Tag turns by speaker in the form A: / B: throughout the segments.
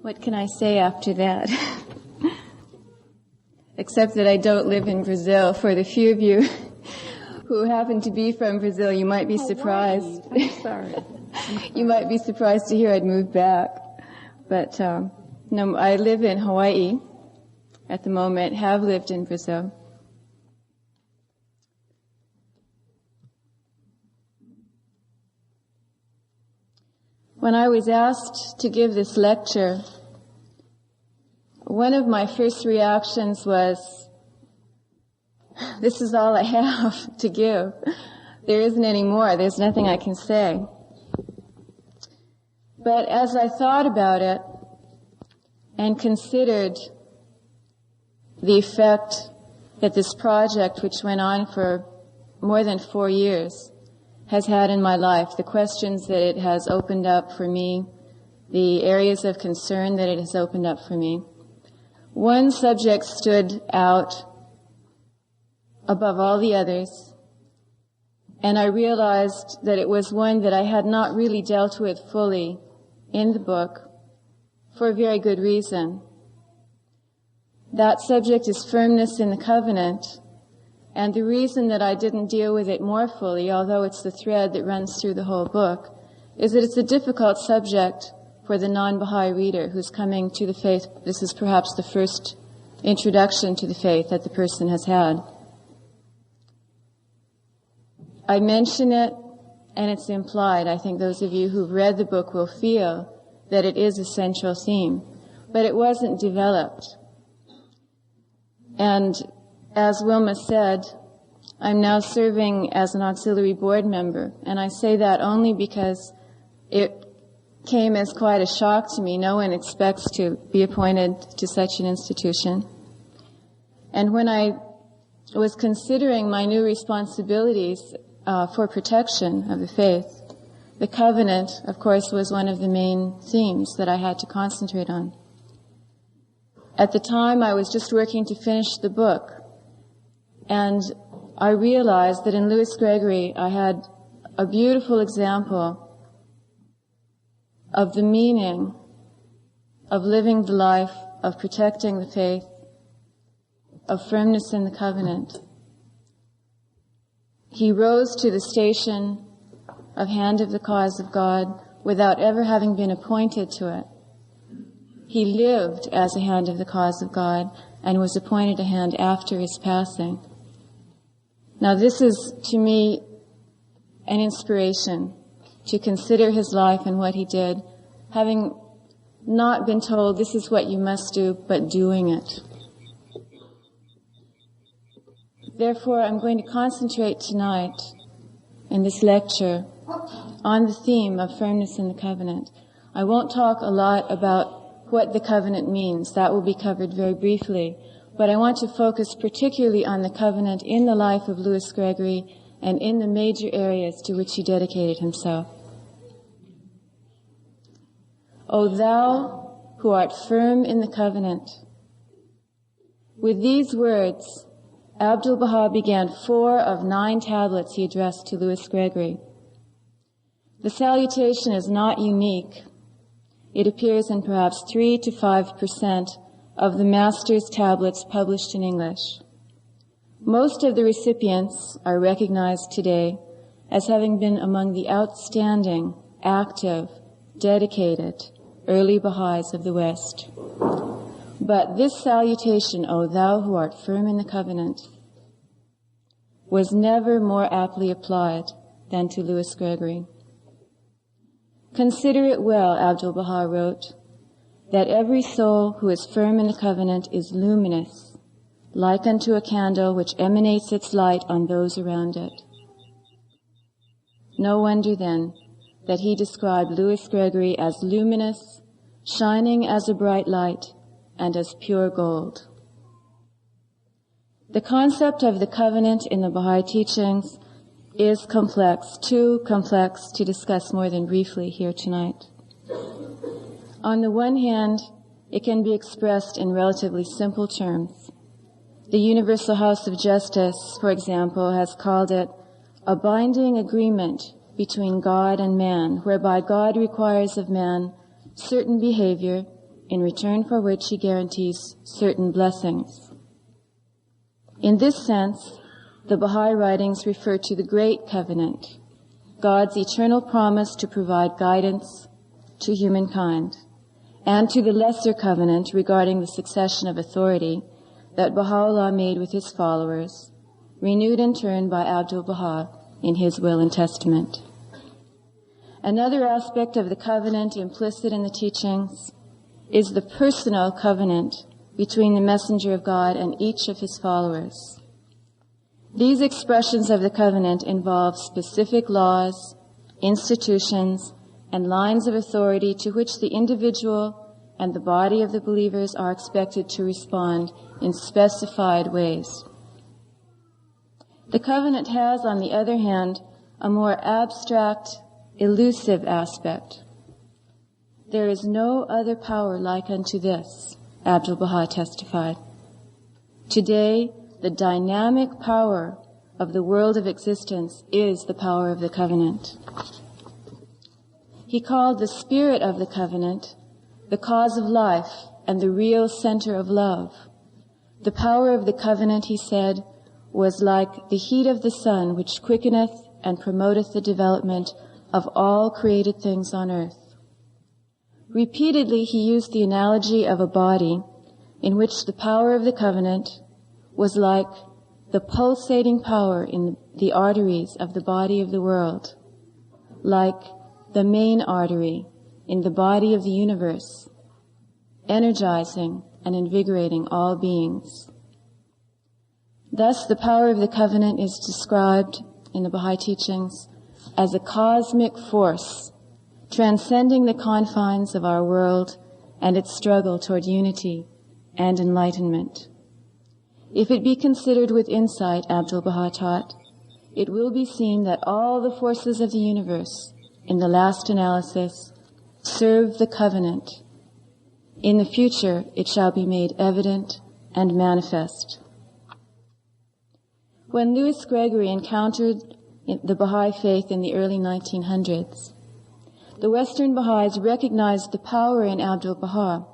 A: What can I say after that? Except that I don't live in Brazil. For the few of you who happen to be from Brazil, you might be surprised.
B: I'm sorry.
A: You might be surprised to hear I'd moved back. But no, I live in Hawaii at the moment, have lived in Brazil. When I was asked to give this lecture, one of my first reactions was, this is all I have to give. There isn't any more. There's nothing I can say. But as I thought about it and considered the effect that this project, which went on for more than 4 years, has had in my life, the questions that it has opened up for me, the areas of concern that it has opened up for me, one subject stood out above all the others, and I realized that it was one that I had not really dealt with fully in the book for a very good reason. That subject is firmness in the covenant. And the reason that I didn't deal with it more fully, although it's the thread that runs through the whole book, is that it's a difficult subject for the non-Baha'i reader who's coming to the faith. This is perhaps the first introduction to the faith that the person has had. I mention it, and it's implied. I think those of you who've read the book will feel that it is a central theme, but it wasn't developed. And as Wilma said, I'm now serving as an auxiliary board member, and I say that only because it came as quite a shock to me. No one expects to be appointed to such an institution. And when I was considering my new responsibilities for protection of the faith, the covenant, of course, was one of the main themes that I had to concentrate on. At the time, I was just working to finish the book, and I realized that in Louis Gregory I had a beautiful example of the meaning of living the life of protecting the faith, of firmness in the covenant. He rose to the station of hand of the cause of God without ever having been appointed to it. He lived as a hand of the cause of God and was appointed a hand after his passing. Now this is, to me, an inspiration to consider his life and what he did, having not been told this is what you must do, but doing it. Therefore, I'm going to concentrate tonight in this lecture on the theme of firmness in the covenant. I won't talk a lot about what the covenant means. That will be covered very briefly. But I want to focus particularly on the covenant in the life of Louis Gregory and in the major areas to which he dedicated himself. O thou who art firm in the covenant. With these words, Abdu'l-Baha began 4 of 9 tablets he addressed to Louis Gregory. The salutation is not unique. It appears in perhaps 3 to 5% of the Master's tablets published in English. Most of the recipients are recognized today as having been among the outstanding, active, dedicated, early Baha'is of the West. But this salutation, O thou who art firm in the covenant, was never more aptly applied than to Louis Gregory. Consider it well, Abdu'l-Baha wrote, that every soul who is firm in the covenant is luminous, like unto a candle which emanates its light on those around it. No wonder, then, that he described Louis Gregory as luminous, shining as a bright light, and as pure gold. The concept of the covenant in the Baha'i teachings is complex, too complex to discuss more than briefly here tonight. On the one hand, it can be expressed in relatively simple terms. The Universal House of Justice, for example, has called it a binding agreement between God and man, whereby God requires of man certain behavior in return for which he guarantees certain blessings. In this sense, the Baha'i writings refer to the Great Covenant, God's eternal promise to provide guidance to humankind, and to the Lesser Covenant regarding the succession of authority that Baha'u'llah made with his followers, renewed in turn by Abdul-Baha in his will and testament. Another aspect of the covenant implicit in the teachings is the personal covenant between the Messenger of God and each of his followers. These expressions of the covenant involve specific laws, institutions, and lines of authority to which the individual and the body of the believers are expected to respond in specified ways. The covenant has, on the other hand, a more abstract, elusive aspect. There is no other power like unto this, Abdul-Baha testified. Today, the dynamic power of the world of existence is the power of the covenant. He called the spirit of the covenant the cause of life and the real center of love. The power of the covenant, he said, was like the heat of the sun, which quickeneth and promoteth the development of all created things on earth. Repeatedly, he used the analogy of a body in which the power of the covenant was like the pulsating power in the arteries of the body of the world, like the main artery in the body of the universe, energizing and invigorating all beings. Thus, the power of the covenant is described in the Baha'i teachings as a cosmic force transcending the confines of our world and its struggle toward unity and enlightenment. If it be considered with insight, Abdul-Baha taught, it will be seen that all the forces of the universe, in the last analysis, serve the covenant. In the future, it shall be made evident and manifest. When Louis Gregory encountered the Baha'i faith in the early 1900s, the Western Baha'is recognized the power in Abdul-Baha,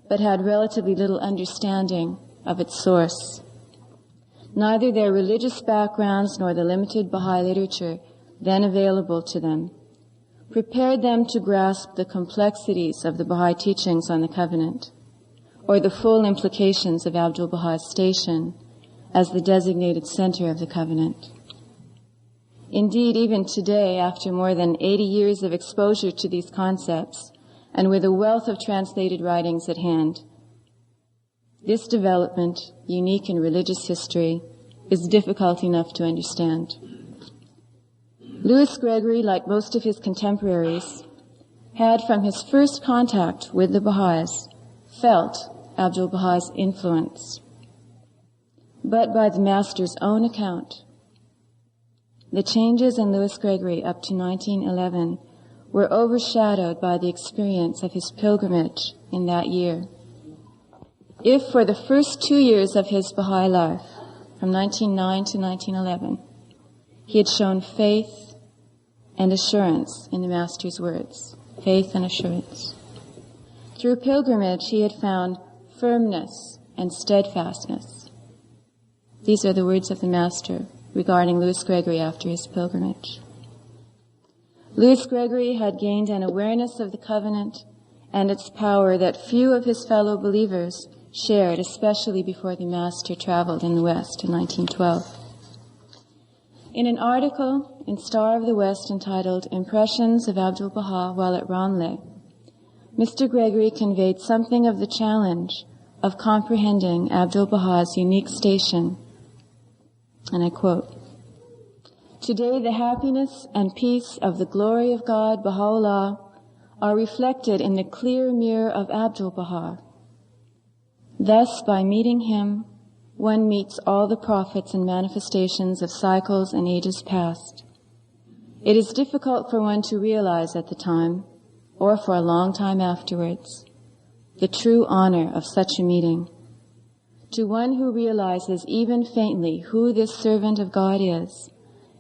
A: but had relatively little understanding of its source. Neither their religious backgrounds nor the limited Baha'i literature then available to them prepared them to grasp the complexities of the Baha'i teachings on the covenant, or the full implications of Abdul-Baha's station as the designated center of the covenant. Indeed, even today, after more than 80 years of exposure to these concepts, and with a wealth of translated writings at hand, this development, unique in religious history, is difficult enough to understand. Louis Gregory, like most of his contemporaries, had from his first contact with the Baha'is felt Abdul-Baha's influence. But by the Master's own account, the changes in Louis Gregory up to 1911 were overshadowed by the experience of his pilgrimage in that year. If for the first 2 years of his Baha'i life, from 1909 to 1911, he had shown faith and assurance in the Master's words, faith and assurance. Through pilgrimage, he had found firmness and steadfastness. These are the words of the Master regarding Louis Gregory after his pilgrimage. Louis Gregory had gained an awareness of the covenant and its power that few of his fellow believers shared, especially before the Master traveled in the West in 1912. In an article in Star of the West entitled Impressions of Abdul-Baha while at Ranleh, Mr. Gregory conveyed something of the challenge of comprehending Abdul-Baha's unique station. And I quote, "Today the happiness and peace of the glory of God, Baha'u'llah, are reflected in the clear mirror of Abdul-Baha. Thus, by meeting him, one meets all the prophets and manifestations of cycles and ages past. It is difficult for one to realize at the time, or for a long time afterwards, the true honor of such a meeting. To one who realizes even faintly who this servant of God is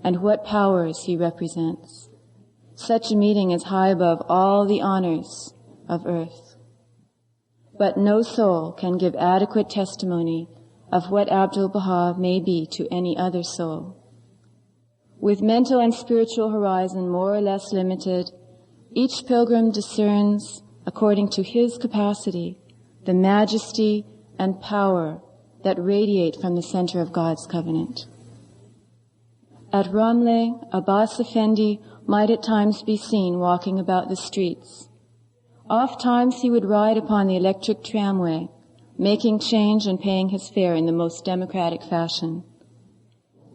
A: and what powers he represents, such a meeting is high above all the honors of earth." but no soul can give adequate testimony of what Abdu'l-Baha may be to any other soul. With mental and spiritual horizon more or less limited, each pilgrim discerns, according to his capacity, the majesty and power that radiate from the center of God's covenant. At Ramle, Abbas Effendi might at times be seen walking about the streets. Oft times he would ride upon the electric tramway, making change and paying his fare in the most democratic fashion.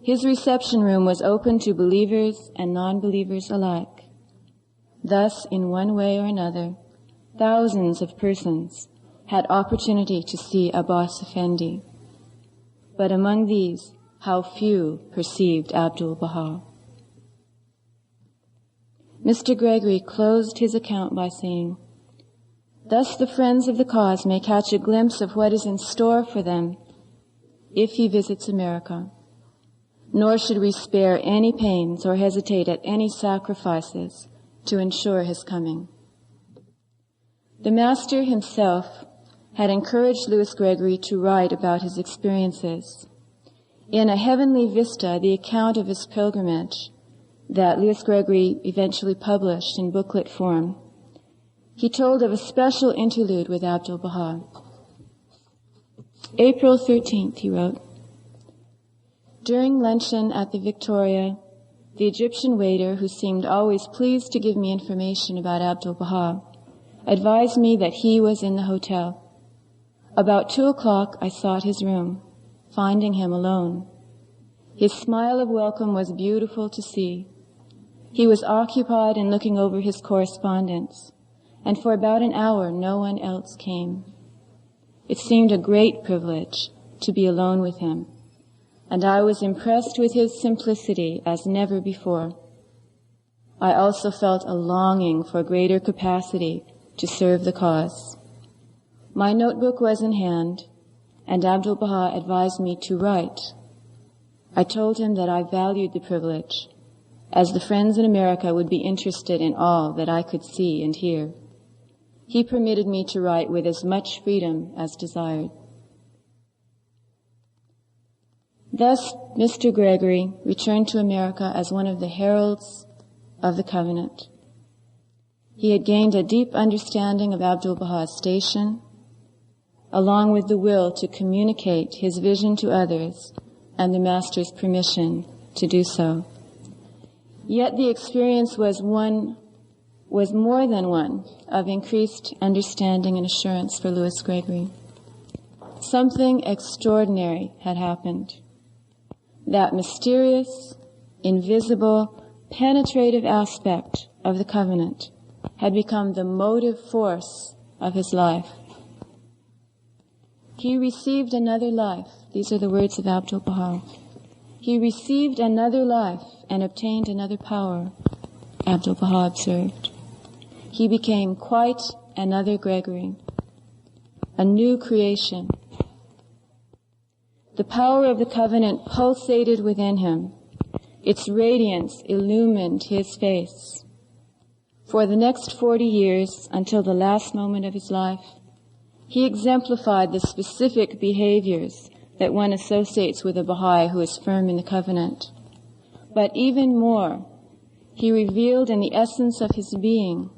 A: His reception room was open to believers and non-believers alike. Thus, in one way or another, thousands of persons had opportunity to see Abbas Effendi. But among these, how few perceived Abdu'l-Baha. Mr. Gregory closed his account by saying, "Thus the friends of the cause may catch a glimpse of what is in store for them if he visits America. Nor should we spare any pains or hesitate at any sacrifices to ensure his coming." The Master himself had encouraged Louis Gregory to write about his experiences. In A Heavenly Vista, the account of his pilgrimage that Louis Gregory eventually published in booklet form, he told of a special interlude with Abdu'l-Baha. April 13th, he wrote, "During luncheon at the Victoria, the Egyptian waiter, who seemed always pleased to give me information about Abdu'l-Baha, advised me that he was in the hotel. About 2 o'clock, I sought his room, finding him alone. His smile of welcome was beautiful to see. He was occupied in looking over his correspondence, and for about an hour no one else came. It seemed a great privilege to be alone with him, and I was impressed with his simplicity as never before. I also felt a longing for greater capacity to serve the cause. My notebook was in hand, and Abdu'l-Baha advised me to write. I told him that I valued the privilege, as the friends in America would be interested in all that I could see and hear. He permitted me to write with as much freedom as desired." Thus, Mr. Gregory returned to America as one of the heralds of the covenant. He had gained a deep understanding of Abdu'l-Baha's station, along with the will to communicate his vision to others and the Master's permission to do so. Yet the experience was more than one of increased understanding and assurance for Louis Gregory. Something extraordinary had happened. That mysterious, invisible, penetrative aspect of the covenant had become the motive force of his life. He received another life. These are the words of Abdu'l-Baha. He received another life and obtained another power, Abdu'l-Baha observed. He became quite another Gregory, a new creation. The power of the covenant pulsated within him. Its radiance illumined his face. For the next 40 years, until the last moment of his life, he exemplified the specific behaviors that one associates with a Baha'i who is firm in the covenant. But even more, he revealed in the essence of his being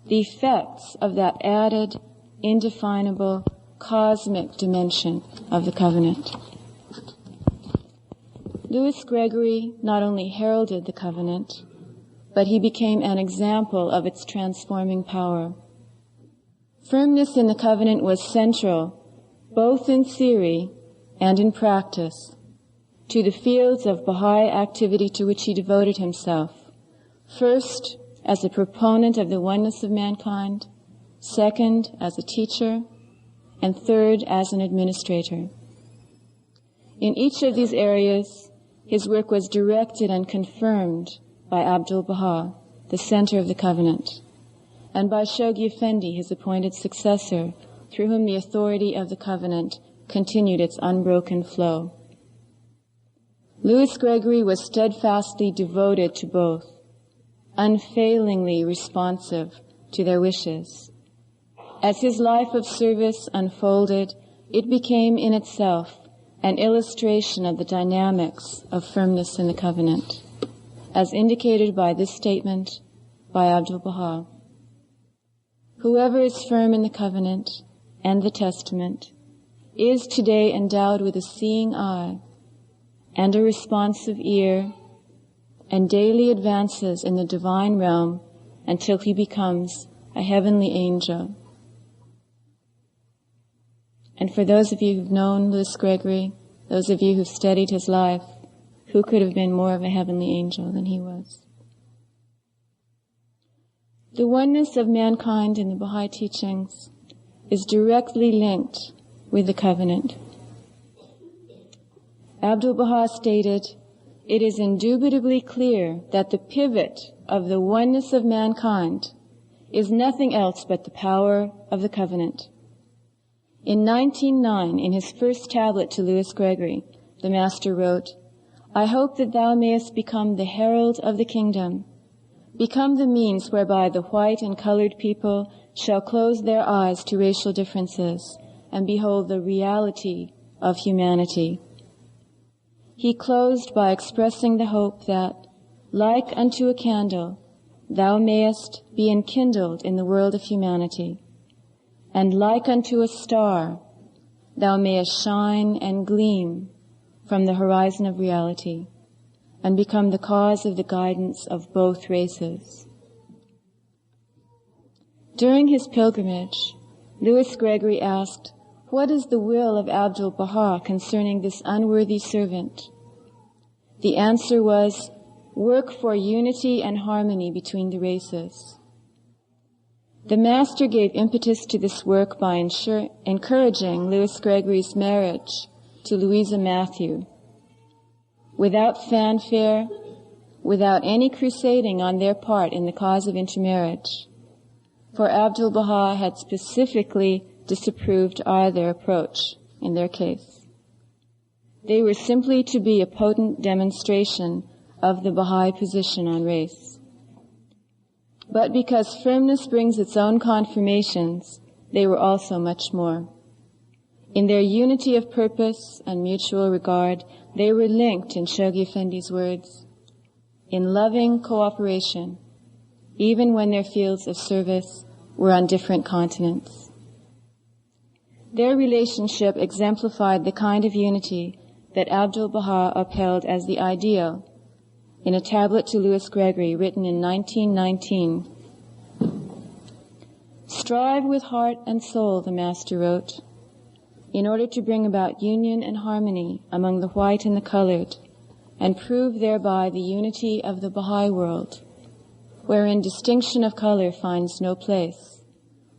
A: the effects of that added, indefinable, cosmic dimension of the covenant. Louis Gregory not only heralded the covenant, but he became an example of its transforming power. Firmness in the covenant was central, both in theory and in practice, to the fields of Baha'i activity to which he devoted himself, first as a proponent of the oneness of mankind, second as a teacher, and third as an administrator. In each of these areas, his work was directed and confirmed by Abdu'l-Baha, the center of the covenant, and by Shoghi Effendi, his appointed successor, through whom the authority of the covenant continued its unbroken flow. Louis Gregory was steadfastly devoted to both, unfailingly responsive to their wishes. As his life of service unfolded, it became in itself an illustration of the dynamics of firmness in the covenant, as indicated by this statement by Abdu'l-Baha. Whoever is firm in the covenant and the testament is today endowed with a seeing eye and a responsive ear, and daily advances in the divine realm until he becomes a heavenly angel. And for those of you who've known Louis Gregory, those of you who've studied his life, who could have been more of a heavenly angel than he was? The oneness of mankind in the Baha'i teachings is directly linked with the covenant. Abdu'l-Baha stated, "It is indubitably clear that the pivot of the oneness of mankind is nothing else but the power of the covenant." In 1909, in his first tablet to Louis Gregory, the Master wrote, "I hope that thou mayest become the herald of the kingdom, become the means whereby the white and colored people shall close their eyes to racial differences and behold the reality of humanity." He closed by expressing the hope that, like unto a candle, thou mayest be enkindled in the world of humanity, and like unto a star, thou mayest shine and gleam from the horizon of reality, and become the cause of the guidance of both races. During his pilgrimage, Louis Gregory asked, "What is the will of Abdu'l-Baha concerning this unworthy servant?" The answer was, "Work for unity and harmony between the races." The Master gave impetus to this work by encouraging Louis Gregory's marriage to Louisa Matthew. Without fanfare, without any crusading on their part in the cause of intermarriage, for Abdu'l-Baha had specifically disapproved either approach in their case. They were simply to be a potent demonstration of the Baha'i position on race. But because firmness brings its own confirmations, they were also much more. In their unity of purpose and mutual regard, they were linked, in Shoghi Effendi's words, in loving cooperation, even when their fields of service were on different continents. Their relationship exemplified the kind of unity that Abdu'l-Baha upheld as the ideal in a tablet to Louis Gregory written in 1919. "Strive with heart and soul," the Master wrote, "in order to bring about union and harmony among the white and the colored, and prove thereby the unity of the Baha'i world, wherein distinction of color finds no place,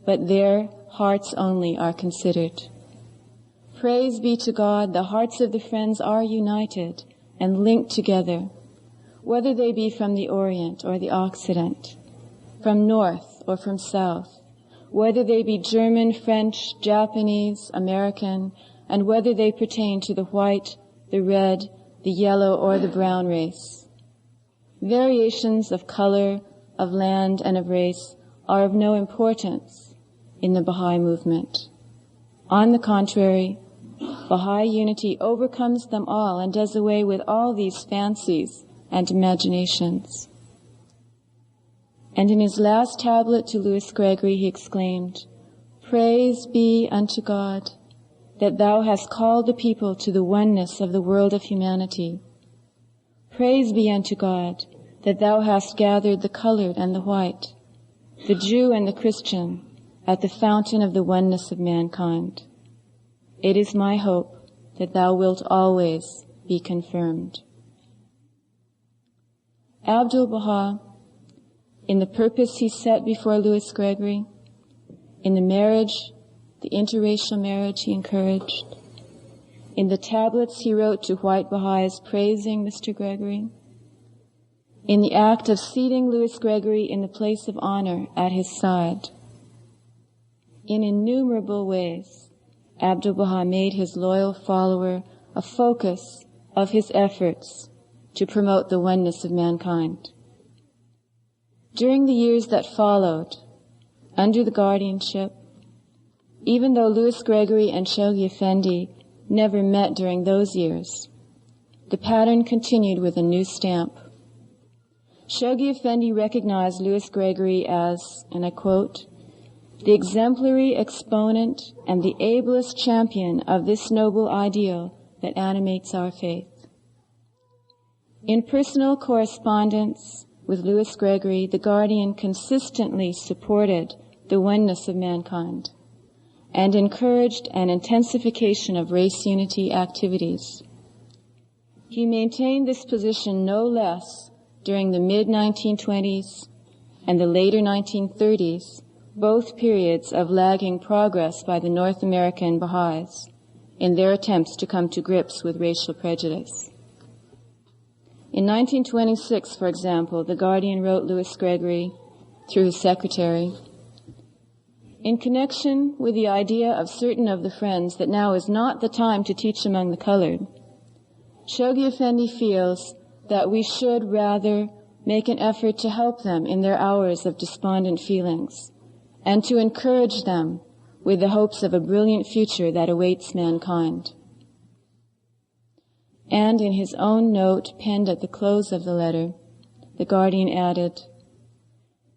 A: but there hearts only are considered. Praise be to God, the hearts of the friends are united and linked together, whether they be from the Orient or the Occident, from North or from South, whether they be German, French, Japanese, American, and whether they pertain to the white, the red, the yellow, or the brown race. Variations of color, of land, and of race are of no importance in the Baha'i movement. On the contrary, Baha'i unity overcomes them all and does away with all these fancies and imaginations." And in his last tablet to Louis Gregory, he exclaimed, "Praise be unto God, that thou hast called the people to the oneness of the world of humanity. Praise be unto God, that thou hast gathered the colored and the white, the Jew and the Christian, at the fountain of the oneness of mankind. It is my hope that thou wilt always be confirmed." Abdu'l-Baha, in the purpose he set before Louis Gregory, in the marriage, the interracial marriage he encouraged, in the tablets he wrote to white Baha'is praising Mr. Gregory, in the act of seating Louis Gregory in the place of honor at his side, in innumerable ways, Abdu'l-Baha made his loyal follower a focus of his efforts to promote the oneness of mankind. During the years that followed, under the guardianship even though Louis Gregory and Shoghi Effendi never met during those years. The pattern continued with a new stamp. Shoghi Effendi recognized Louis Gregory as, and I quote, "the exemplary exponent and the ablest champion of this noble ideal that animates our faith." In personal correspondence with Louis Gregory, the Guardian consistently supported the oneness of mankind and encouraged an intensification of race unity activities. He maintained this position no less during the mid-1920s and the later 1930s, both periods of lagging progress by the North American Baha'is in their attempts to come to grips with racial prejudice. In 1926, for example, the Guardian wrote Louis Gregory, through his secretary, "In connection with the idea of certain of the friends that now is not the time to teach among the colored, Shoghi Effendi feels that we should rather make an effort to help them in their hours of despondent feelings and to encourage them with the hopes of a brilliant future that awaits mankind." And in his own note penned at the close of the letter, the Guardian added,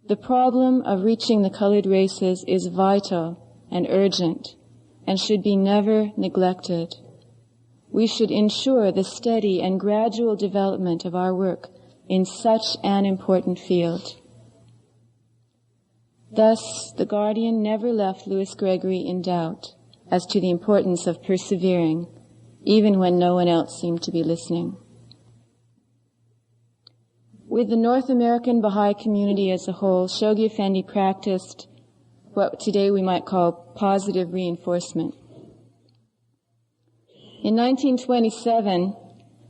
A: "The problem of reaching the colored races is vital and urgent and should be never neglected. We should ensure the steady and gradual development of our work in such an important field." Thus, the Guardian never left Louis Gregory in doubt as to the importance of persevering, even when no one else seemed to be listening. With the North American Baha'i community as a whole, Shoghi Effendi practiced what today we might call positive reinforcement. In 1927,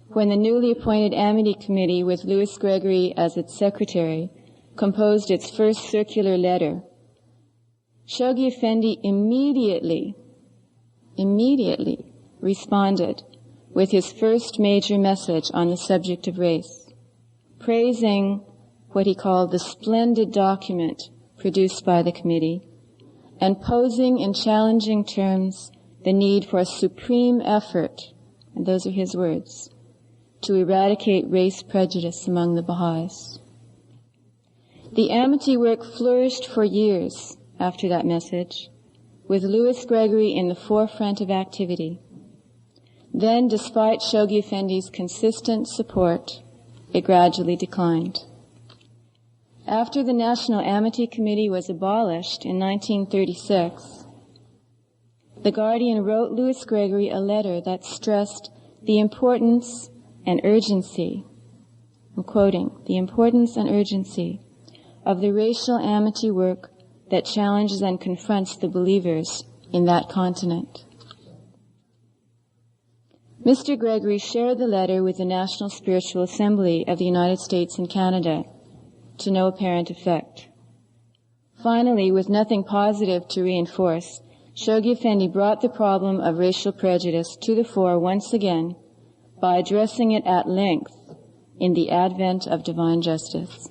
A: when the newly appointed Amity Committee, with Louis Gregory as its secretary, composed its first circular letter, Shoghi Effendi immediately responded with his first major message on the subject of race, praising what he called the splendid document produced by the committee and posing in challenging terms the need for a supreme effort, and those are his words, to eradicate race prejudice among the Baha'is. The Amity work flourished for years after that message, with Louis Gregory in the forefront of activity. Then, despite Shoghi Effendi's consistent support, it gradually declined. After the National Amity Committee was abolished in 1936, the Guardian wrote Louis Gregory a letter that stressed the importance and urgency, I'm quoting, "the importance and urgency of the racial amity work that challenges and confronts the believers in that continent." Mr. Gregory shared the letter with the National Spiritual Assembly of the United States and Canada, to no apparent effect. Finally, with nothing positive to reinforce, Shoghi Effendi brought the problem of racial prejudice to the fore once again by addressing it at length in the Advent of Divine Justice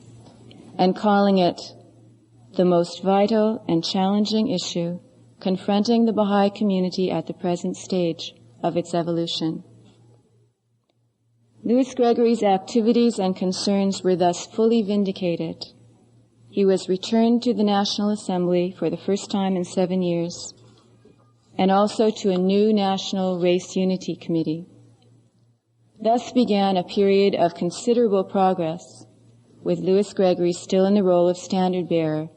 A: and calling it the most vital and challenging issue confronting the Baha'i community at the present stage of its evolution. Louis Gregory's activities and concerns were thus fully vindicated. He was returned to the National Assembly for the first time in 7 years, and also to a new National Race Unity Committee. Thus began a period of considerable progress, with Louis Gregory still in the role of standard bearer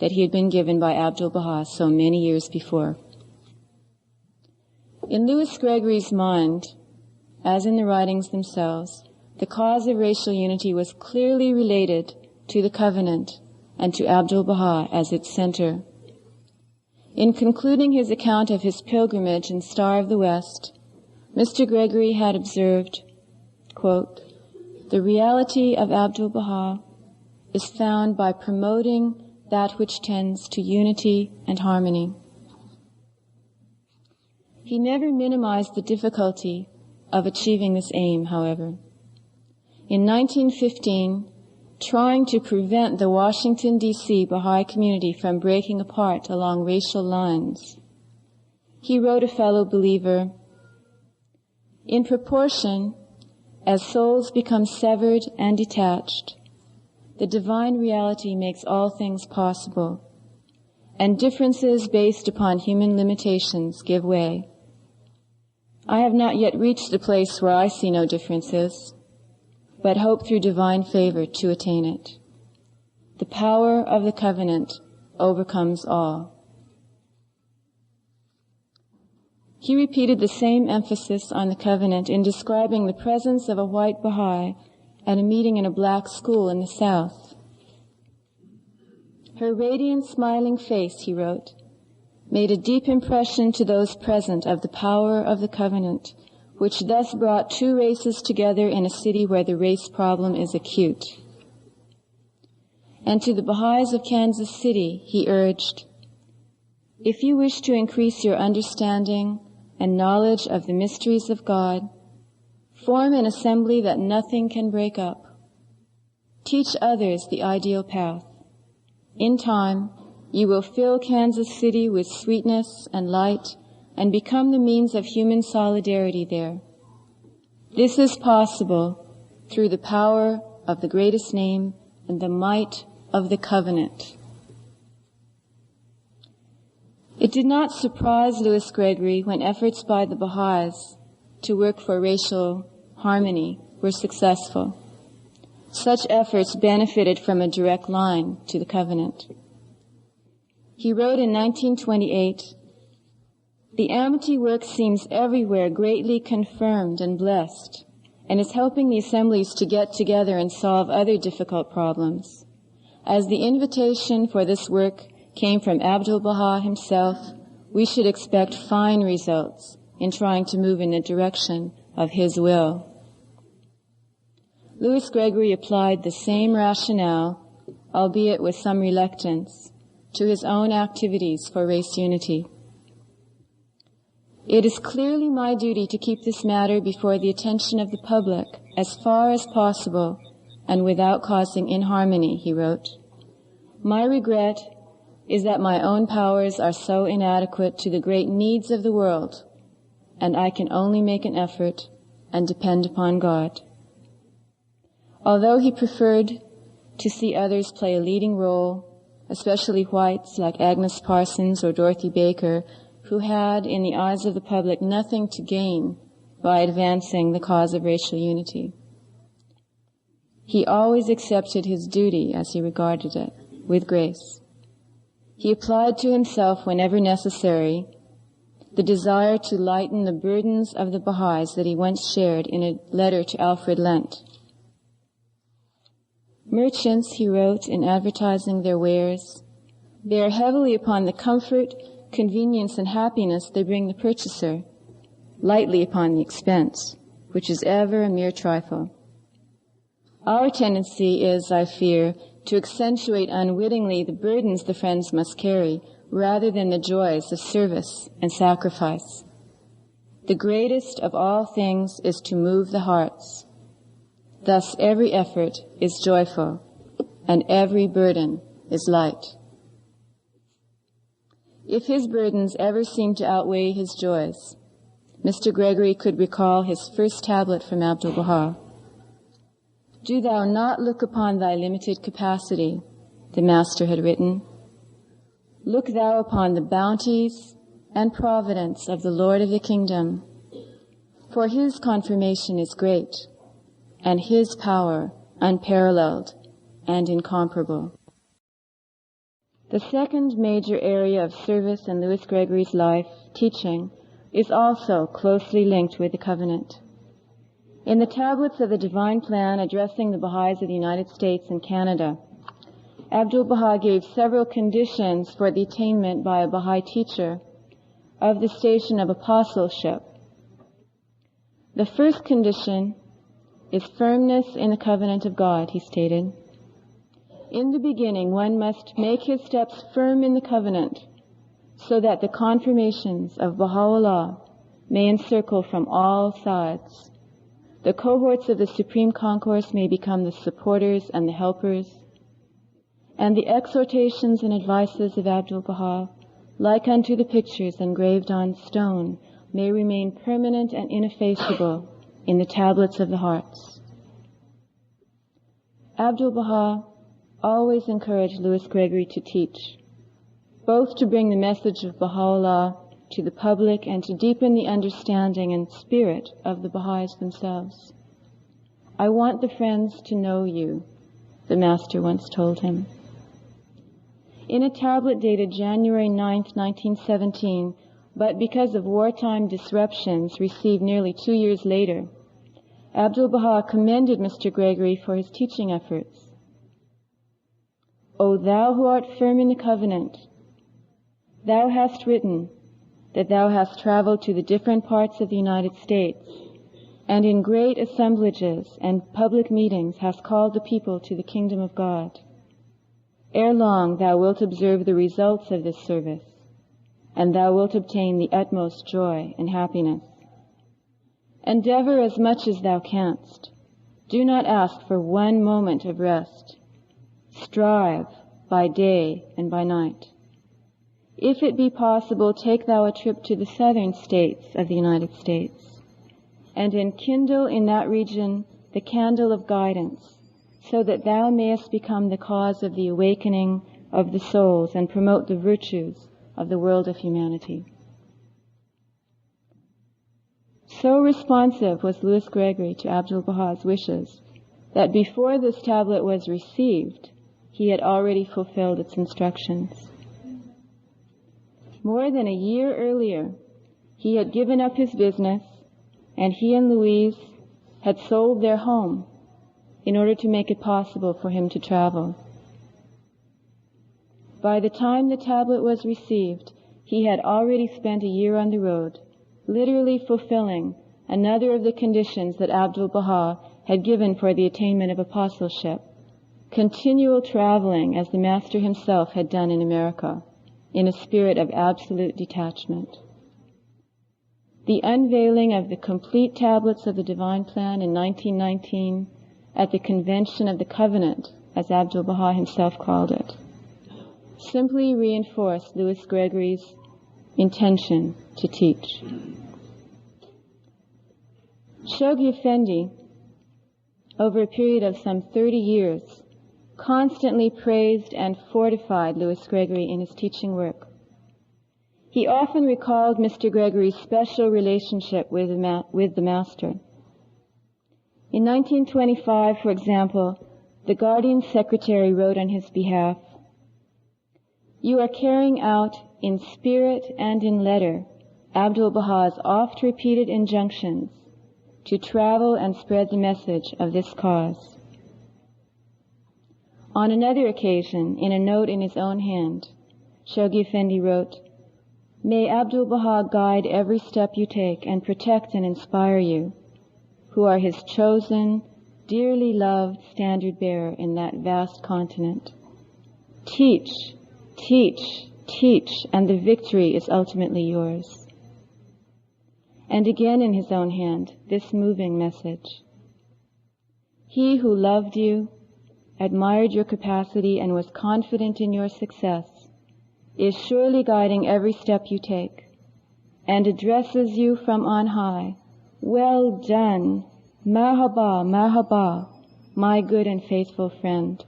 A: that he had been given by Abdu'l-Baha so many years before. In Louis Gregory's mind, as in the writings themselves, the cause of racial unity was clearly related to the covenant and to Abdu'l-Baha as its center. In concluding his account of his pilgrimage in Star of the West, Mr. Gregory had observed, quote, "The reality of Abdu'l-Baha is found by promoting that which tends to unity and harmony." He never minimized the difficulty of achieving this aim, however. In 1915, trying to prevent the Washington, D.C. Baha'i community from breaking apart along racial lines, he wrote a fellow believer, "In proportion as souls become severed and detached, the divine reality makes all things possible, and differences based upon human limitations give way. I have not yet reached the place where I see no differences, but hope through divine favor to attain it. The power of the covenant overcomes all." He repeated the same emphasis on the covenant in describing the presence of a white Baha'i at a meeting in a black school in the South. "Her radiant, smiling face," he wrote, "made a deep impression to those present of the power of the covenant, which thus brought two races together in a city where the race problem is acute." And to the Baha'is of Kansas City, he urged, "If you wish to increase your understanding and knowledge of the mysteries of God, form an assembly that nothing can break up. Teach others the ideal path. In time, you will fill Kansas City with sweetness and light and become the means of human solidarity there. This is possible through the power of the greatest name and the might of the covenant." It did not surprise Louis Gregory when efforts by the Baha'is to work for racial harmony were successful. Such efforts benefited from a direct line to the covenant. He wrote in 1928, "The amity work seems everywhere greatly confirmed and blessed, and is helping the assemblies to get together and solve other difficult problems. As the invitation for this work came from Abdu'l-Baha himself, we should expect fine results in trying to move in the direction of his will." Louis Gregory applied the same rationale, albeit with some reluctance, to his own activities for race unity. "It is clearly my duty to keep this matter before the attention of the public as far as possible and without causing inharmony," he wrote. "My regret is that my own powers are so inadequate to the great needs of the world, and I can only make an effort and depend upon God." Although he preferred to see others play a leading role, especially whites like Agnes Parsons or Dorothy Baker, who had, in the eyes of the public, nothing to gain by advancing the cause of racial unity, he always accepted his duty, as he regarded it, with grace. He applied to himself, whenever necessary, the desire to lighten the burdens of the Baha'is that he once shared in a letter to Alfred Lent. "Merchants," he wrote, in advertising their wares, "bear heavily upon the comfort, convenience, and happiness they bring the purchaser, lightly upon the expense, which is ever a mere trifle. Our tendency is, I fear, to accentuate unwittingly the burdens the friends must carry, rather than the joys of service and sacrifice. The greatest of all things is to move the hearts. Thus every effort is joyful, and every burden is light." If his burdens ever seemed to outweigh his joys, Mr. Gregory could recall his first tablet from Abdu'l-Baha. "Do thou not look upon thy limited capacity," the Master had written. "Look thou upon the bounties and providence of the Lord of the Kingdom, for his confirmation is great, and his power unparalleled and incomparable." The second major area of service in Louis Gregory's life, teaching, is also closely linked with the covenant. In the tablets of the Divine Plan addressing the Baha'is of the United States and Canada, Abdu'l-Baha gave several conditions for the attainment by a Baha'i teacher of the station of apostleship. The first condition is firmness in the covenant of God, he stated. In the beginning, one must make his steps firm in the covenant, so that the confirmations of Baha'u'llah may encircle from all sides. The cohorts of the Supreme Concourse may become the supporters and the helpers, and the exhortations and advices of Abdu'l-Baha like unto the pictures engraved on stone, may remain permanent and ineffaceable in the tablets of the hearts. Abdu'l-Baha always encouraged Louis Gregory to teach, both to bring the message of Baha'u'llah to the public and to deepen the understanding and spirit of the Baha'is themselves. I want the friends to know you, the Master once told him. In a tablet dated January 9, 1917, but because of wartime disruptions received nearly 2 years later, Abdu'l-Baha commended Mr. Gregory for his teaching efforts. O thou who art firm in the covenant, thou hast written that thou hast traveled to the different parts of the United States, and in great assemblages and public meetings hast called the people to the kingdom of God. Ere long thou wilt observe the results of this service, and thou wilt obtain the utmost joy and happiness. Endeavor as much as thou canst. Do not ask for one moment of rest. Strive by day and by night. If it be possible, take thou a trip to the southern states of the United States, and enkindle in that region the candle of guidance, so that thou mayest become the cause of the awakening of the souls and promote the virtues of the world of humanity. So responsive was Louis Gregory to Abdu'l-Baha's wishes that before this tablet was received, he had already fulfilled its instructions. More than a year earlier, he had given up his business, and he and Louise had sold their home in order to make it possible for him to travel. By the time the tablet was received, he had already spent a year on the road, literally fulfilling another of the conditions that Abdu'l-Baha had given for the attainment of apostleship, continual traveling as the Master himself had done in America, in a spirit of absolute detachment. The unveiling of the complete tablets of the Divine Plan in 1919 at the Convention of the Covenant, as Abdu'l-Baha himself called it, simply reinforced Louis Gregory's intention to teach. Shoghi Effendi, over a period of some 30 years, constantly praised and fortified Louis Gregory in his teaching work. He often recalled Mr. Gregory's special relationship with the Master. In 1925, for example, the Guardian Secretary wrote on his behalf, "You are carrying out in spirit and in letter Abdu'l-Baha's oft-repeated injunctions to travel and spread the message of this cause." On another occasion, in a note in his own hand, Shoghi Effendi wrote, "May Abdu'l-Baha guide every step you take and protect and inspire you, who are his chosen, dearly loved standard-bearer in that vast continent. Teach, teach, teach, and the victory is ultimately yours." And again in his own hand, this moving message, "He who loved you, admired your capacity, and was confident in your success, is surely guiding every step you take, and addresses you from on high, 'Well done, marhaba, marhaba, my good and faithful friend.'"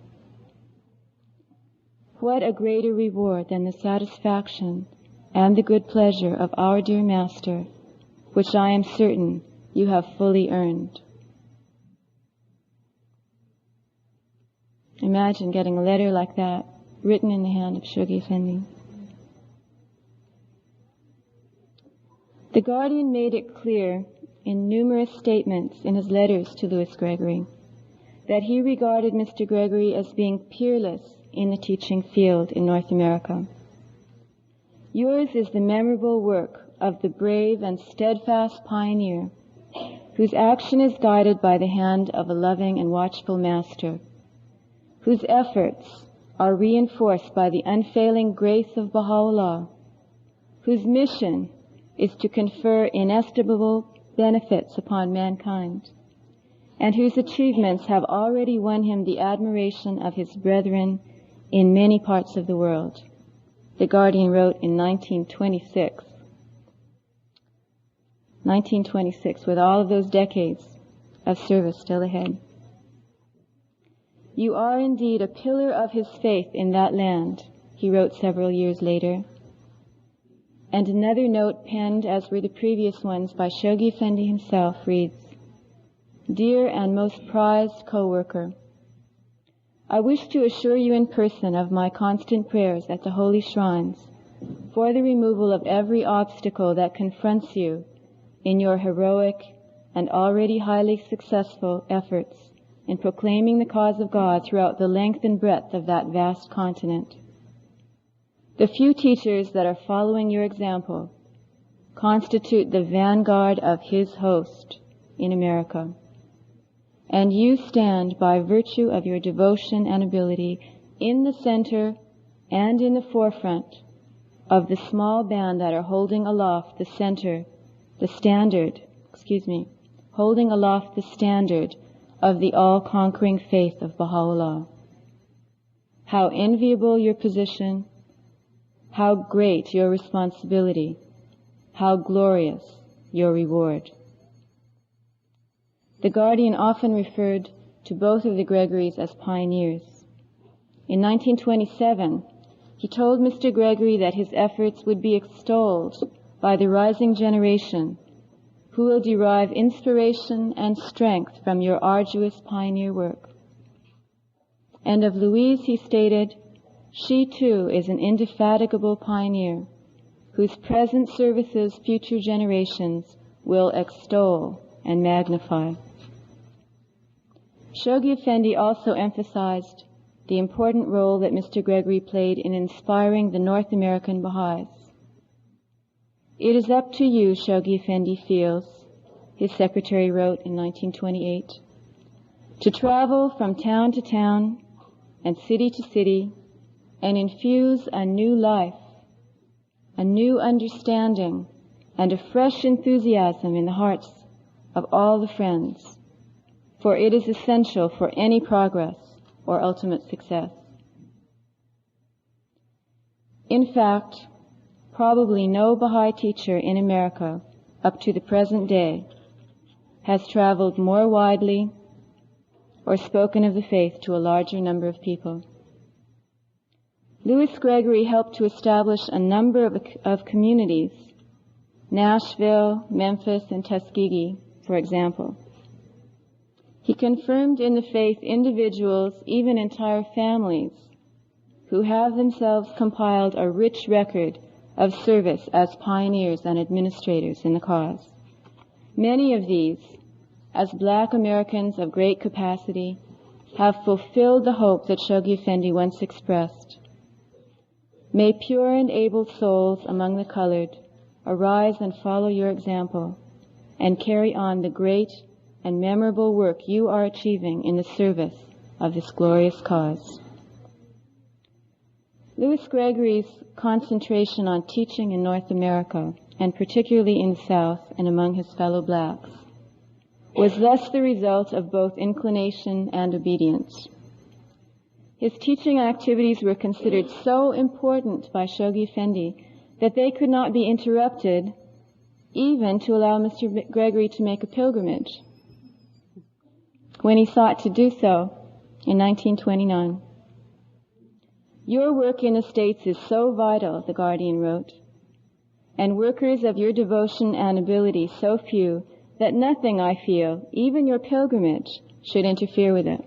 A: What a greater reward than the satisfaction and the good pleasure of our dear Master, which I am certain you have fully earned. Imagine getting a letter like that written in the hand of Shoghi Effendi. The Guardian made it clear in numerous statements in his letters to Louis Gregory that he regarded Mr. Gregory as being peerless in the teaching field in North America. "Yours is the memorable work of the brave and steadfast pioneer, whose action is guided by the hand of a loving and watchful Master, whose efforts are reinforced by the unfailing grace of Baha'u'llah, whose mission is to confer inestimable benefits upon mankind, and whose achievements have already won him the admiration of his brethren in many parts of the world. the Guardian wrote in 1926, with all of those decades of service still ahead. "You are indeed a pillar of his faith in that land," he wrote several years later. And another note penned, as were the previous ones, by Shoghi Effendi himself reads, "Dear and most prized co-worker, I wish to assure you in person of my constant prayers at the holy shrines for the removal of every obstacle that confronts you in your heroic and already highly successful efforts in proclaiming the cause of God throughout the length and breadth of that vast continent. The few teachers that are following your example constitute the vanguard of His host in America, and you stand by virtue of your devotion and ability in the center and in the forefront of the small band that are holding aloft the standard of the all-conquering faith of Baha'u'llah. How enviable your position, how great your responsibility, how glorious your reward." The Guardian often referred to both of the Gregorys as pioneers. In 1927, he told Mr. Gregory that his efforts would be extolled by the rising generation, who will derive inspiration and strength from your arduous pioneer work. And of Louise he stated, "She too is an indefatigable pioneer, whose present services future generations will extol and magnify." Shoghi Effendi also emphasized the important role that Mr. Gregory played in inspiring the North American Baha'is. "It is up to you," Shoghi Effendi feels, his secretary wrote in 1928, "to travel from town to town and city to city and infuse a new life, a new understanding, and a fresh enthusiasm in the hearts of all the friends, for it is essential for any progress or ultimate success." In fact, probably no Baha'i teacher in America up to the present day has traveled more widely or spoken of the faith to a larger number of people. Louis Gregory helped to establish a number of communities, Nashville, Memphis, and Tuskegee, for example. He confirmed in the faith individuals, even entire families, who have themselves compiled a rich record of service as pioneers and administrators in the cause. Many of these, as black Americans of great capacity, have fulfilled the hope that Shoghi Effendi once expressed. "May pure and able souls among the colored arise and follow your example and carry on the great and memorable work you are achieving in the service of this glorious cause." Louis Gregory's concentration on teaching in North America, and particularly in the South and among his fellow blacks, was thus the result of both inclination and obedience. His teaching activities were considered so important by Shoghi Effendi that they could not be interrupted, even to allow Mr. Gregory to make a pilgrimage, when he sought to do so in 1929. "Your work in the States is so vital," the Guardian wrote, "and workers of your devotion and ability so few, that nothing, I feel, even your pilgrimage, should interfere with it."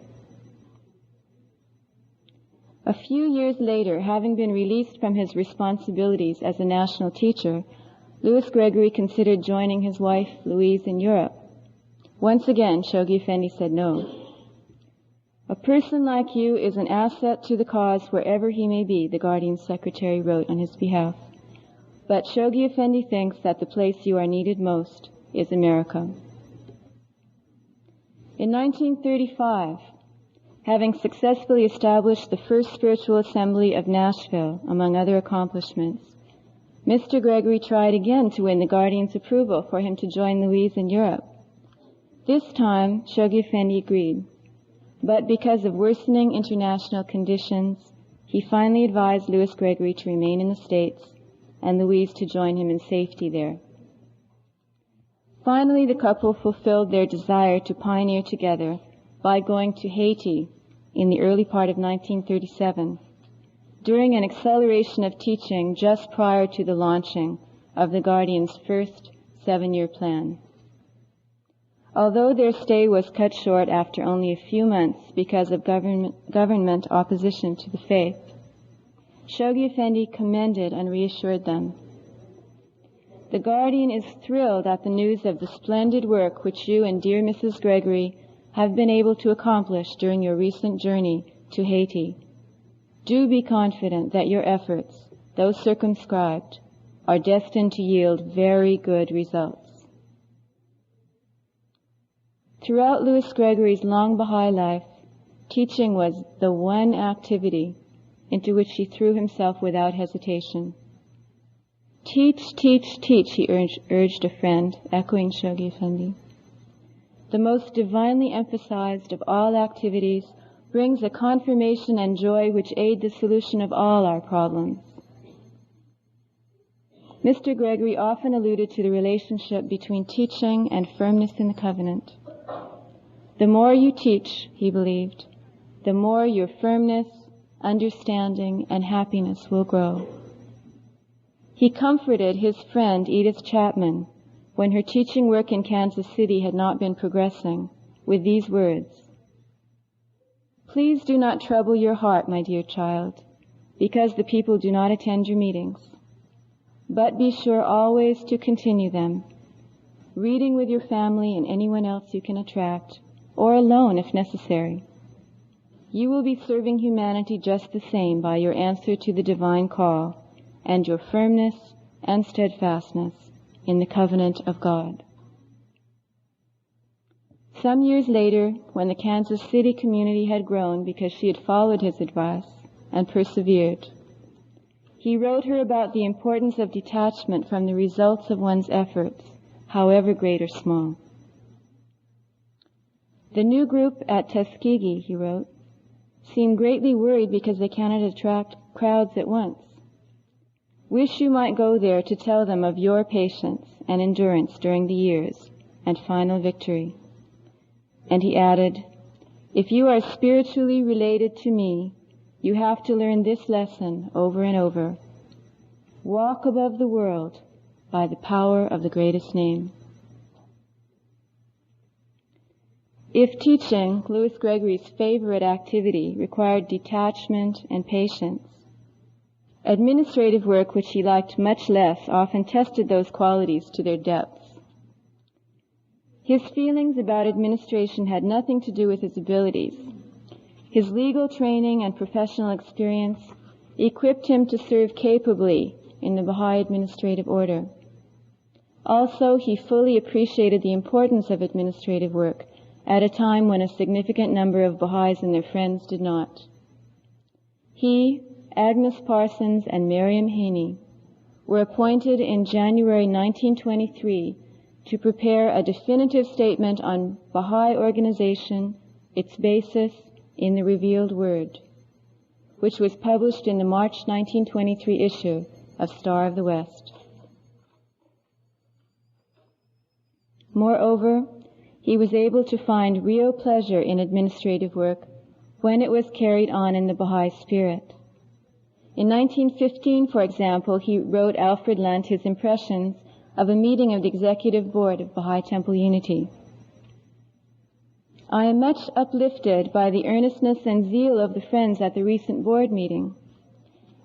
A: A few years later, having been released from his responsibilities as a national teacher, Louis Gregory considered joining his wife, Louise, in Europe. Once again, Shoghi Effendi said no. "A person like you is an asset to the cause wherever he may be," the Guardian's secretary wrote on his behalf. "But Shoghi Effendi thinks that the place you are needed most is America." In 1935, having successfully established the first spiritual assembly of Nashville, among other accomplishments, Mr. Gregory tried again to win the Guardian's approval for him to join Louise in Europe. This time, Shoghi Effendi agreed, but because of worsening international conditions, he finally advised Louis Gregory to remain in the States and Louise to join him in safety there. Finally, the couple fulfilled their desire to pioneer together by going to Haiti in the early part of 1937, during an acceleration of teaching just prior to the launching of the Guardian's first 7-year plan. Although their stay was cut short after only a few months because of government opposition to the faith, Shoghi Effendi commended and reassured them. The Guardian is thrilled at the news of the splendid work which you and dear Mrs. Gregory have been able to accomplish during your recent journey to Haiti. Do be confident that your efforts, though circumscribed, are destined to yield very good results. Throughout Louis Gregory's long Baha'i life, teaching was the one activity into which he threw himself without hesitation. Teach, teach, teach, he urged a friend, echoing Shoghi Effendi. The most divinely emphasized of all activities brings a confirmation and joy which aid the solution of all our problems. Mr. Gregory often alluded to the relationship between teaching and firmness in the covenant. The more you teach, he believed, the more your firmness, understanding, and happiness will grow. He comforted his friend Edith Chapman when her teaching work in Kansas City had not been progressing with these words: "Please do not trouble your heart, my dear child, because the people do not attend your meetings, but be sure always to continue them, reading with your family and anyone else you can attract, or alone if necessary. You will be serving humanity just the same by your answer to the divine call and your firmness and steadfastness in the covenant of God." Some years later, when the Kansas City community had grown because she had followed his advice and persevered, he wrote her about the importance of detachment from the results of one's efforts, however great or small. "The new group at Tuskegee," he wrote, "seem greatly worried because they cannot attract crowds at once. Wish you might go there to tell them of your patience and endurance during the years and final victory." And he added, "If you are spiritually related to me, you have to learn this lesson over and over. Walk above the world by the power of the greatest name." If teaching, Louis Gregory's favorite activity, required detachment and patience, administrative work, which he liked much less, often tested those qualities to their depths. His feelings about administration had nothing to do with his abilities. His legal training and professional experience equipped him to serve capably in the Baha'i administrative order. Also, he fully appreciated the importance of administrative work at a time when a significant number of Baha'is and their friends did not. He, Agnes Parsons, and Miriam Haney were appointed in January 1923 to prepare a definitive statement on Baha'i organization, its basis in the revealed word, which was published in the March 1923 issue of Star of the West. Moreover, he was able to find real pleasure in administrative work when it was carried on in the Baha'i spirit. In 1915, for example, he wrote Alfred Lunt his impressions of a meeting of the Executive Board of Baha'i Temple Unity. "I am much uplifted by the earnestness and zeal of the friends at the recent board meeting.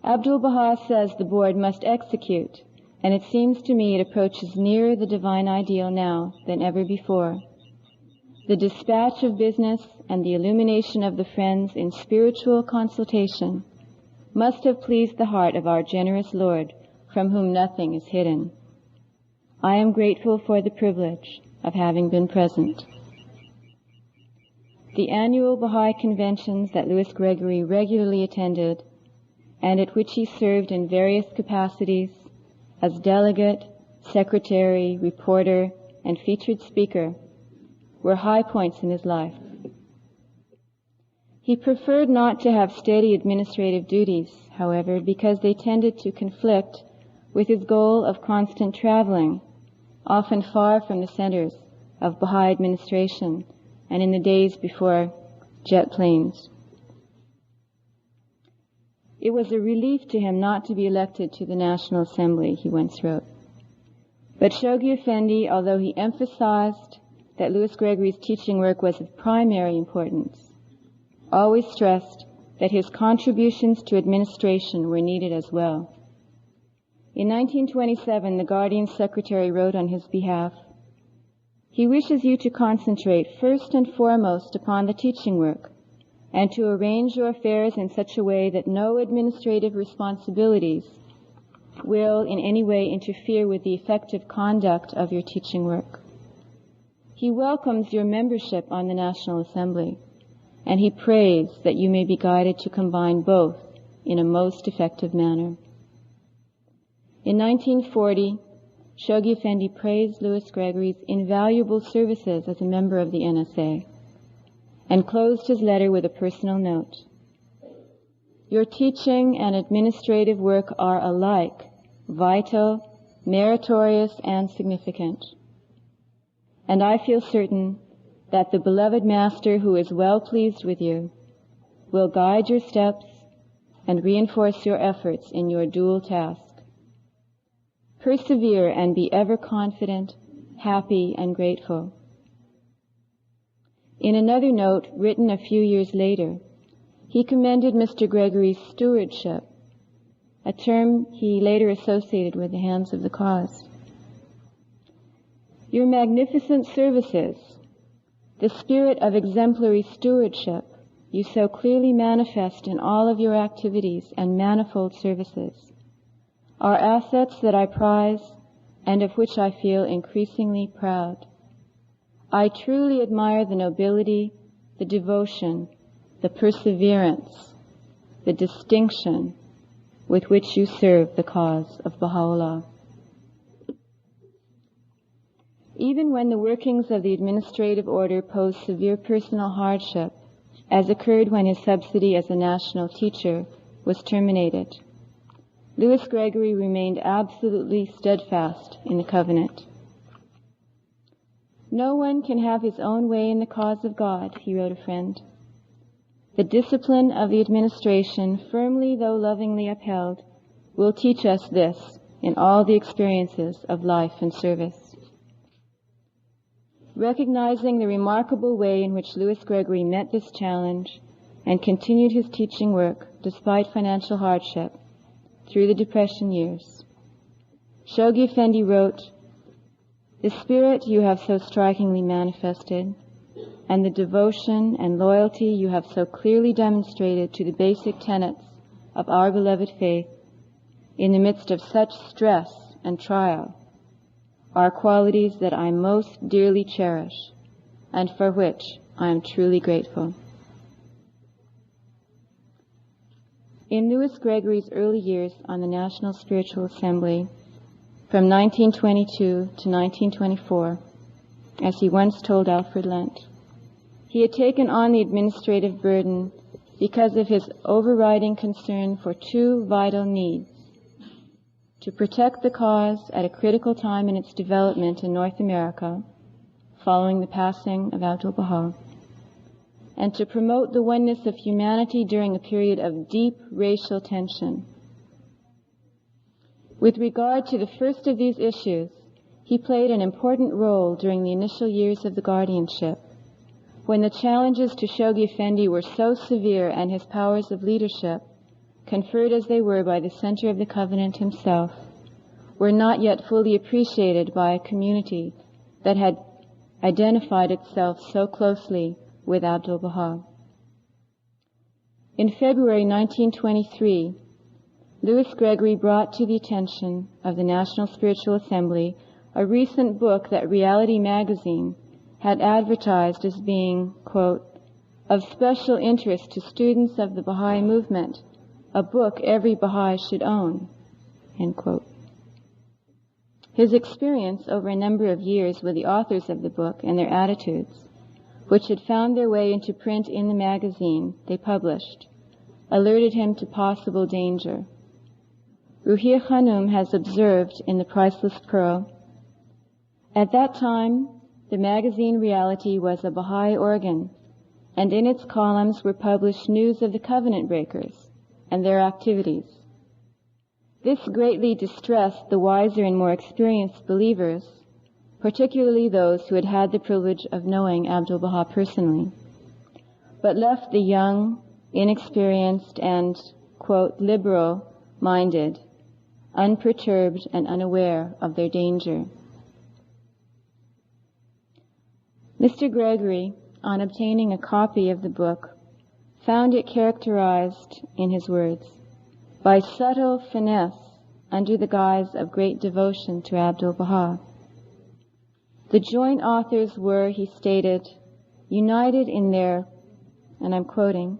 A: Abdul-Baha says the board must execute, and it seems to me it approaches nearer the divine ideal now than ever before. The dispatch of business and the illumination of the friends in spiritual consultation must have pleased the heart of our generous Lord, from whom nothing is hidden. I am grateful for the privilege of having been present." The annual Baha'i conventions that Louis Gregory regularly attended, and at which he served in various capacities as delegate, secretary, reporter, and featured speaker, were high points in his life. He preferred not to have steady administrative duties, however, because they tended to conflict with his goal of constant traveling, often far from the centers of Baha'i administration and in the days before jet planes. It was a relief to him not to be elected to the National Assembly, he once wrote. But Shoghi Effendi, although he emphasized that Louis Gregory's teaching work was of primary importance, always stressed that his contributions to administration were needed as well. In 1927, the Guardian's secretary wrote on his behalf, "He wishes you to concentrate first and foremost upon the teaching work, and to arrange your affairs in such a way that no administrative responsibilities will in any way interfere with the effective conduct of your teaching work. He welcomes your membership on the National Assembly, and he prays that you may be guided to combine both in a most effective manner." In 1940, Shoghi Effendi praised Louis Gregory's invaluable services as a member of the NSA and closed his letter with a personal note. "Your teaching and administrative work are alike vital, meritorious, and significant. And I feel certain that the beloved Master, who is well pleased with you, will guide your steps and reinforce your efforts in your dual task. Persevere and be ever confident, happy, and grateful." In another note, written a few years later, he commended Mr. Gregory's stewardship, a term he later associated with the hands of the cause. "Your magnificent services, the spirit of exemplary stewardship you so clearly manifest in all of your activities and manifold services, are assets that I prize and of which I feel increasingly proud. I truly admire the nobility, the devotion, the perseverance, the distinction with which you serve the cause of Baha'u'llah." Even when the workings of the administrative order posed severe personal hardship, as occurred when his subsidy as a national teacher was terminated, Louis Gregory remained absolutely steadfast in the covenant. "No one can have his own way in the cause of God," he wrote a friend. "The discipline of the administration, firmly though lovingly upheld, will teach us this in all the experiences of life and service." Recognizing the remarkable way in which Louis Gregory met this challenge and continued his teaching work despite financial hardship through the Depression years, Shoghi Effendi wrote, "The spirit you have so strikingly manifested, and the devotion and loyalty you have so clearly demonstrated to the basic tenets of our beloved faith in the midst of such stress and trial are qualities that I most dearly cherish and for which I am truly grateful." In Louis Gregory's early years on the National Spiritual Assembly, from 1922 to 1924, as he once told Alfred Lent, he had taken on the administrative burden because of his overriding concern for two vital needs: to protect the cause at a critical time in its development in North America, following the passing of Abdu'l-Baha, and to promote the oneness of humanity during a period of deep racial tension. With regard to the first of these issues, he played an important role during the initial years of the guardianship, when the challenges to Shoghi Effendi were so severe and his powers of leadership, conferred as they were by the center of the covenant himself, were not yet fully appreciated by a community that had identified itself so closely with Abdu'l-Baha. In February 1923, Louis Gregory brought to the attention of the National Spiritual Assembly a recent book that Reality magazine had advertised as being, quote, "of special interest to students of the Baha'i movement, a book every Baha'i should own," end quote. His experience over a number of years with the authors of the book and their attitudes which had found their way into print in the magazine they published, alerted him to possible danger. Ruhir Khanum has observed in The Priceless Pearl, "At that time, the magazine Reality was a Baha'i organ, and in its columns were published news of the covenant breakers and their activities. This greatly distressed the wiser and more experienced believers, particularly those who had had the privilege of knowing Abdul-Baha personally, but left the young, inexperienced, and, quote, liberal-minded, unperturbed and unaware of their danger." Mr. Gregory, on obtaining a copy of the book, found it characterized, in his words, by subtle finesse under the guise of great devotion to Abdul-Baha. The joint authors were, he stated, united in their, and I'm quoting,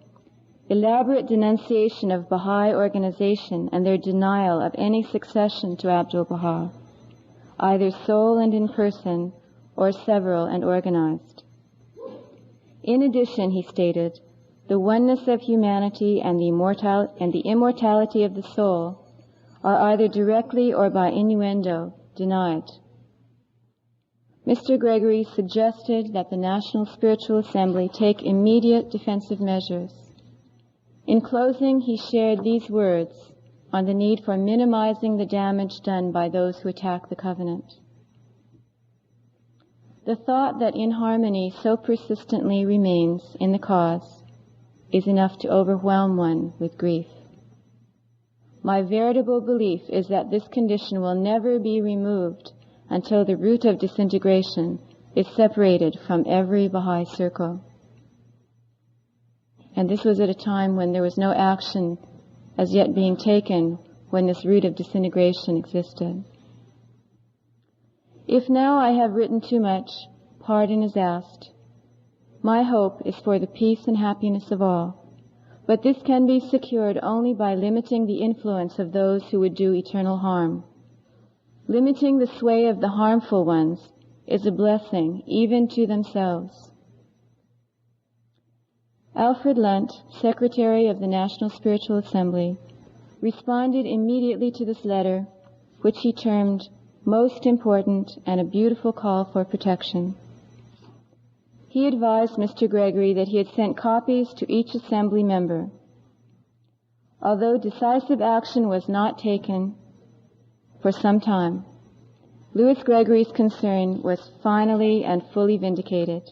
A: elaborate denunciation of Baha'i organization and their denial of any succession to Abdul-Baha, either sole and in person, or several and organized. In addition, he stated, the oneness of humanity and the immortality of the soul are either directly or by innuendo denied. Mr. Gregory suggested that the National Spiritual Assembly take immediate defensive measures. In closing, he shared these words on the need for minimizing the damage done by those who attack the covenant. The thought that inharmony so persistently remains in the cause is enough to overwhelm one with grief. My veritable belief is that this condition will never be removed until the root of disintegration is separated from every Baha'i circle. And this was at a time when there was no action as yet being taken when this root of disintegration existed. If now I have written too much, pardon is asked. My hope is for the peace and happiness of all, but this can be secured only by limiting the influence of those who would do eternal harm. Limiting the sway of the harmful ones is a blessing even to themselves. Alfred Lunt, Secretary of the National Spiritual Assembly, responded immediately to this letter, which he termed most important and a beautiful call for protection. He advised Mr. Gregory that he had sent copies to each assembly member. Although decisive action was not taken for some time, Louis Gregory's concern was finally and fully vindicated.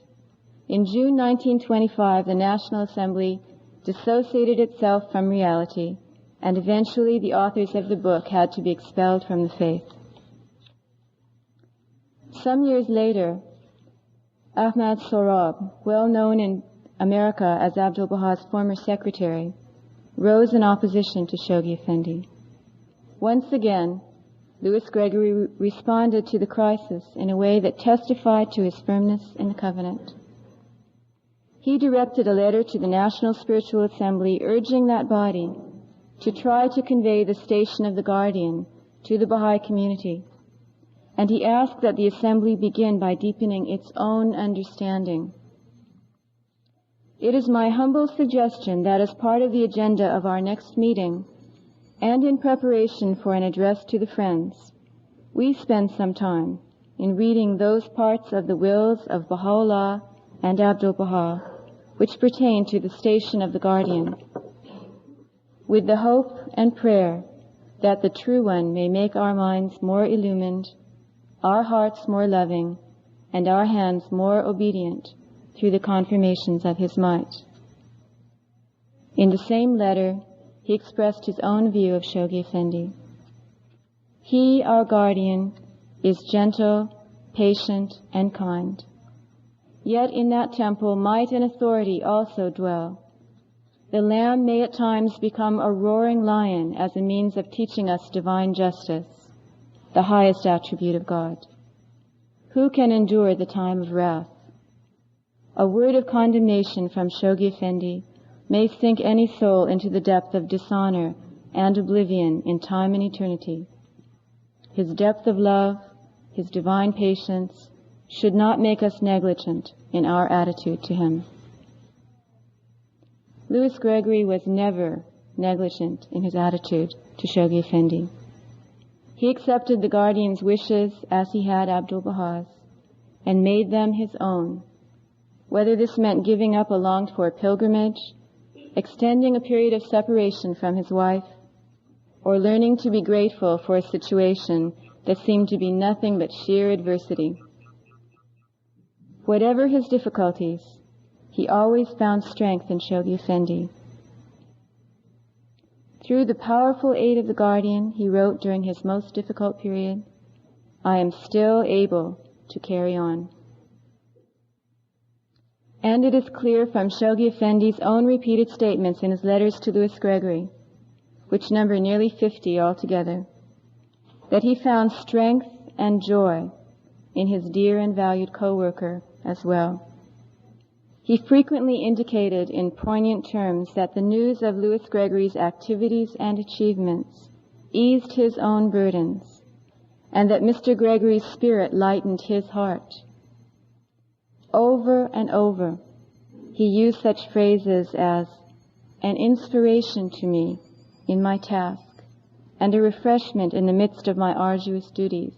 A: In June 1925, the National Assembly dissociated itself from reality, and eventually the authors of the book had to be expelled from the faith. Some years later, Ahmad Sorab, well known in America as Abdul-Baha's former secretary, rose in opposition to Shoghi Effendi. Once again, Louis Gregory responded to the crisis in a way that testified to his firmness in the covenant. He directed a letter to the National Spiritual Assembly urging that body to try to convey the station of the guardian to the Baha'i community, and he asked that the Assembly begin by deepening its own understanding. It is my humble suggestion that as part of the agenda of our next meeting, and in preparation for an address to the Friends, we spend some time in reading those parts of the wills of Baha'u'llah and Abdul-Baha which pertain to the station of the guardian, with the hope and prayer that the True One may make our minds more illumined, our hearts more loving, and our hands more obedient through the confirmations of His might. In the same letter, he expressed his own view of Shoghi Effendi. He, our guardian, is gentle, patient, and kind. Yet in that temple might and authority also dwell. The Lamb may at times become a roaring lion as a means of teaching us divine justice, the highest attribute of God. Who can endure the time of wrath? A word of condemnation from Shoghi Effendi may sink any soul into the depth of dishonor and oblivion in time and eternity. His depth of love, his divine patience, should not make us negligent in our attitude to him. Louis Gregory was never negligent in his attitude to Shoghi Effendi. He accepted the guardian's wishes as he had Abdu'l-Baha's and made them his own, whether this meant giving up a longed-for pilgrimage, extending a period of separation from his wife, or learning to be grateful for a situation that seemed to be nothing but sheer adversity. Whatever his difficulties, he always found strength in Shoghi Effendi. Through the powerful aid of the guardian, he wrote during his most difficult period, "I am still able to carry on." And it is clear from Shoghi Effendi's own repeated statements in his letters to Louis Gregory, which number nearly 50 altogether, that he found strength and joy in his dear and valued co-worker as well. He frequently indicated in poignant terms that the news of Louis Gregory's activities and achievements eased his own burdens, and that Mr. Gregory's spirit lightened his heart. Over and over, he used such phrases as an inspiration to me in my task and a refreshment in the midst of my arduous duties.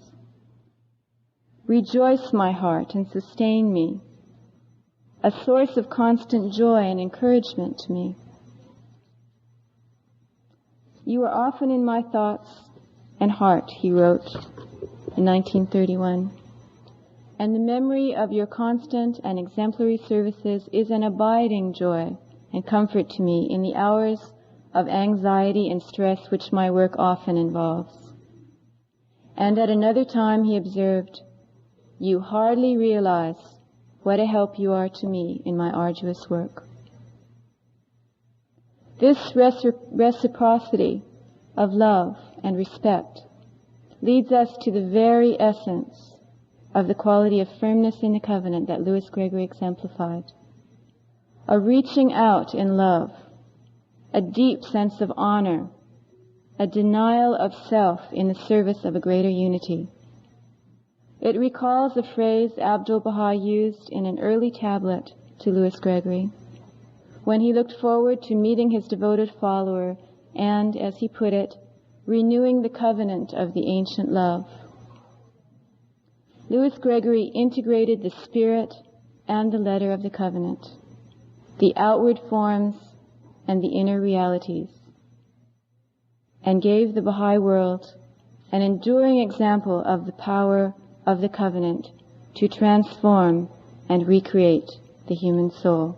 A: Rejoice, my heart, and sustain me, a source of constant joy and encouragement to me. You are often in my thoughts and heart, he wrote in 1931, and the memory of your constant and exemplary services is an abiding joy and comfort to me in the hours of anxiety and stress which my work often involves. And at another time he observed, "You hardly realize what a help you are to me in my arduous work." This reciprocity of love and respect leads us to the very essence of the quality of firmness in the covenant that Louis Gregory exemplified. A reaching out in love, a deep sense of honor, a denial of self in the service of a greater unity. It recalls a phrase Abdu'l-Baha used in an early tablet to Louis Gregory, when he looked forward to meeting his devoted follower and, as he put it, renewing the covenant of the ancient love. Louis Gregory integrated the spirit and the letter of the covenant, the outward forms and the inner realities, and gave the Baha'i world an enduring example of the power of the covenant to transform and recreate the human soul.